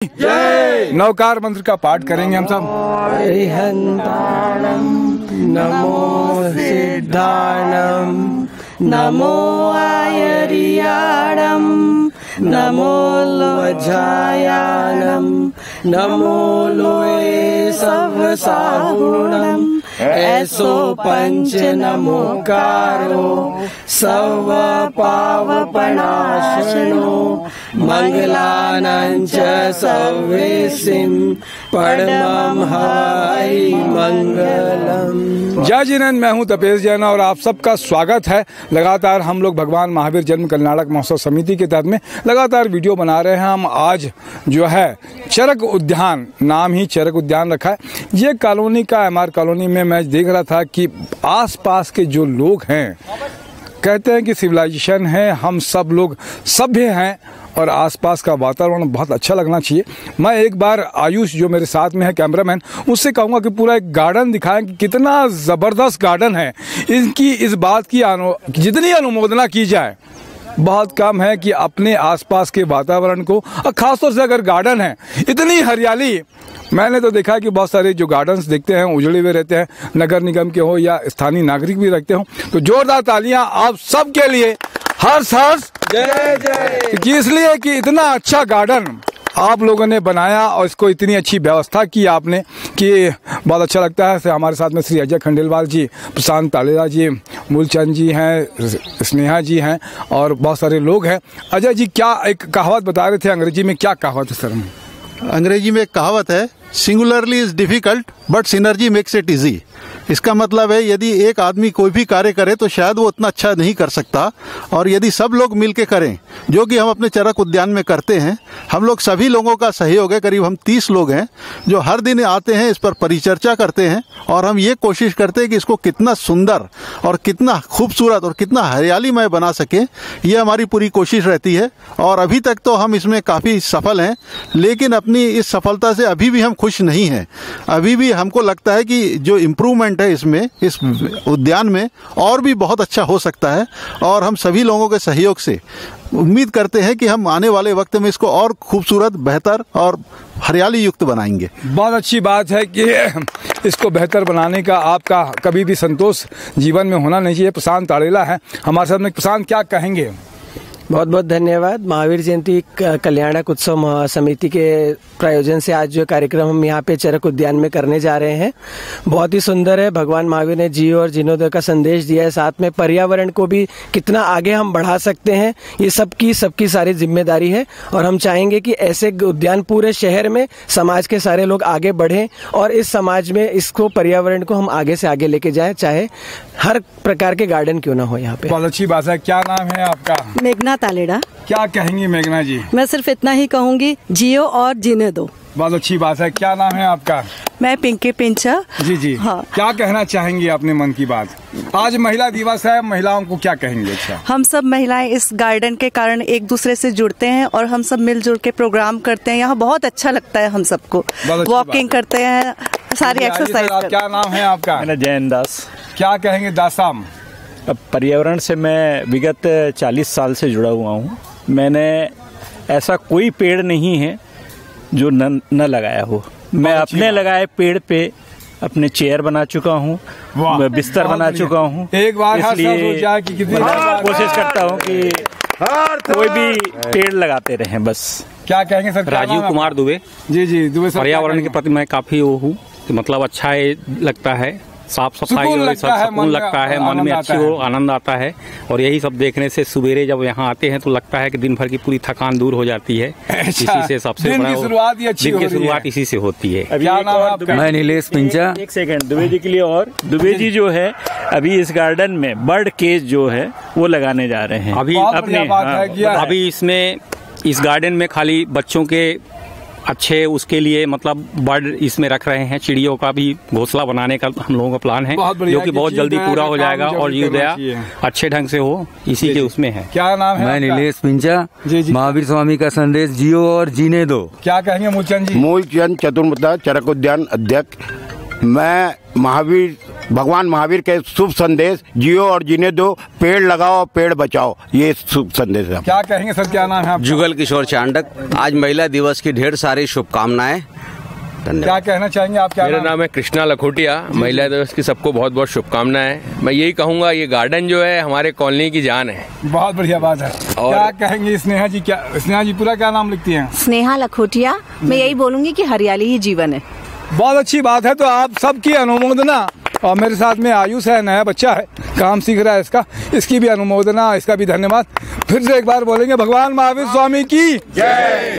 जय। नवकार मंत्र का पाठ करेंगे हम सब। हरिहंताणं नमो सिद्धाणं नमो आयर्याणं नमो वज्रायाणं नमो लोये सर्वसागुणं ऐसो पंच नमोकारो सर्व पावपनाशनो मंगलानां च सर्वेसिं परमं हरि मंगलम। जय जिनेन्द्र, मैं हूं तपेश जैन और आप सबका स्वागत है। लगातार हम लोग भगवान महावीर जन्म कल्याणक महोत्सव समिति के तहत में लगातार वीडियो बना रहे हैं। हम आज जो है चरक उद्यान, नाम ही चरक उद्यान रखा है। ये कॉलोनी का एमआर कॉलोनी में मैं देख रहा था कि आसपास के जो लोग हैं कहते हैं कि सिविलाइजेशन है, हम सब लोग सभ्य हैं और आसपास का वातावरण बहुत अच्छा लगना चाहिए। मैं एक बार आयुष जो मेरे साथ में है कैमरामैन, उससे कहूँगा कि पूरा एक गार्डन दिखाएं कि कितना ज़बरदस्त गार्डन है। इनकी इस बात की जितनी अनुमोदना की जाए बहुत कम है कि अपने आसपास के वातावरण को, और खासतौर से अगर गार्डन है, इतनी हरियाली। मैंने तो देखा है कि बहुत सारे जो गार्डन्स देखते हैं उजड़े हुए रहते हैं, नगर निगम के हो या स्थानीय नागरिक भी रखते हो। तो जोरदार तालियां आप सब के लिए। हर्ष हर्ष जय जय। इसलिए कि इतना अच्छा गार्डन आप लोगों ने बनाया और इसको इतनी अच्छी व्यवस्था की आपने कि बहुत अच्छा लगता है। हमारे साथ में श्री अजय खंडेलवाल जी, प्रशांत तालेला जी, मूलचंद जी हैं, स्नेहा जी हैं और बहुत सारे लोग हैं। अजय जी, क्या एक कहावत बता रहे थे अंग्रेजी में, क्या कहावत है सर? अंग्रेजी में एक कहावत है, singularly is difficult but synergy makes it easy. इसका मतलब है यदि एक आदमी कोई भी कार्य करे तो शायद वो उतना अच्छा नहीं कर सकता, और यदि सब लोग मिलकर करें, जो कि हम अपने चरक उद्यान में करते हैं। हम लोग सभी लोगों का सहयोग है, करीब हम 30 लोग हैं जो हर दिन आते हैं, इस पर परिचर्चा करते हैं और हम ये कोशिश करते हैं कि इसको कितना सुंदर और कितना खूबसूरत और कितना हरियालीमय बना सके। ये हमारी पूरी कोशिश रहती है और अभी तक तो हम इसमें काफ़ी सफल हैं, लेकिन अपनी इस सफलता से अभी भी हम खुश नहीं हैं। अभी भी हमको लगता है कि जो इम्प्रूवमेंट है इसमें, इस उद्यान में, और भी बहुत अच्छा हो सकता है। और हम सभी लोगों के सहयोग से उम्मीद करते हैं कि हम आने वाले वक्त में इसको और खूबसूरत, बेहतर और हरियाली युक्त बनाएंगे। बहुत अच्छी बात है कि इसको बेहतर बनाने का आपका कभी भी संतोष जीवन में होना नहीं चाहिए। प्रशांत तालेला है हमारे साथ में। प्रशांत, क्या कहेंगे? बहुत बहुत धन्यवाद। महावीर जयंती कल्याणक उत्सव समिति के प्रायोजन से आज जो कार्यक्रम हम यहाँ पे चरक उद्यान में करने जा रहे हैं बहुत ही सुंदर है। भगवान महावीर ने जियो और जीर्णोदय का संदेश दिया है, साथ में पर्यावरण को भी कितना आगे हम बढ़ा सकते हैं, ये सबकी सारी जिम्मेदारी है। और हम चाहेंगे कि ऐसे उद्यान पूरे शहर में समाज के सारे लोग आगे बढ़ें और इस समाज में इसको, पर्यावरण को हम आगे से आगे लेके जाएं, चाहे हर प्रकार के गार्डन क्यों ना हो यहाँ पे। बहुत अच्छी बात है। क्या नाम है आपका? मेघना तालेड़ा। क्या कहेंगी मेघना जी? मैं सिर्फ इतना ही कहूंगी, जियो और जीने दो। बहुत अच्छी बात है। क्या नाम है आपका? मैं पिंकी पिंचा। जी जी। हाँ। क्या कहना चाहेंगी अपने मन की बात? आज महिला दिवस है, महिलाओं को क्या कहेंगे? अच्छा, हम सब महिलाएं इस गार्डन के कारण एक दूसरे से जुड़ते हैं और हम सब मिलजुल के प्रोग्राम करते हैं। यहाँ बहुत अच्छा लगता है हम सबको। वॉकिंग करते हैं, सारी एक्सरसाइज। क्या नाम है आपका? मेरा जैन दास। क्या कहेंगे दासाम? पर्यावरण से मैं विगत 40 साल से जुड़ा हुआ हूँ। मैंने ऐसा कोई पेड़ नहीं है जो न लगाया हो। मैं अपने लगाए पेड़ पे अपने चेयर बना चुका हूँ, बिस्तर बना चुका हूँ। एक बार इसलिए कोशिश करता हूँ कि कोई भी पेड़ लगाते रहें बस। क्या कहेंगे सर? राजीव कुमार दुबे। जी जी, दुबे सर। पर्यावरण के प्रति मैं काफी वो हूँ, मतलब अच्छा लगता है, साफ सफाई हो, सब सुकून लगता है, मन में अच्छी हो, आनंद आता है। और यही सब देखने से सवेरे जब यहाँ आते हैं तो लगता है कि दिन भर की पूरी थकान दूर हो जाती है। इसी से सबसे दिन की शुरुआत इसी से होती है। मैं नीलेश पिंचा। एक सेकंड दुबे जी के लिए। और दुबे जी जो है अभी इस गार्डन में बर्ड केज जो है वो लगाने जा रहे हैं अभी इसमें इस गार्डन में खाली बच्चों के अच्छे उसके लिए मतलब बर्ड इसमें रख रहे हैं। चिड़ियों का भी घोंसला बनाने का हम लोगों का प्लान है, जो कि बहुत जल्दी पूरा हो जाएगा और जीवदया अच्छे ढंग से हो, इसी के उसमें है। क्या नाम है? मैं नीलेश पिंचा। महावीर स्वामी का संदेश, जियो और जीने दो। क्या कहेंगे मूलचंद जी? मूलचंद चतुर्मुखता, चरक उद्यान अध्यक्ष। मैं महावीर भगवान महावीर के शुभ संदेश, जियो और जीने दो, पेड़ लगाओ पेड़ बचाओ, ये शुभ संदेश है। क्या कहेंगे सर, क्या नाम है आपका? जुगल किशोर चांडक। आज महिला दिवस की ढेर सारी शुभकामनाएं। क्या कहना चाहेंगे आप? क्या मेरा नाम है कृष्णा लखोटिया। महिला दिवस की सबको बहुत बहुत शुभकामनाएं। मैं यही कहूँगा, ये गार्डन जो है हमारे कॉलोनी की जान है। बहुत बढ़िया बात है। और क्या कहेंगे स्नेहा जी? क्या स्नेहा जी पूरा क्या नाम लिखती हैं? स्नेहा लखोटिया। मैं यही बोलूंगी कि हरियाली ही जीवन है। बहुत अच्छी बात है। तो आप सबकी अनुमोदना, और मेरे साथ में आयुष है, नया बच्चा है, काम सीख रहा है, इसकी भी अनुमोदना, इसका भी धन्यवाद। फिर से एक बार बोलेंगे, भगवान महावीर स्वामी की जय।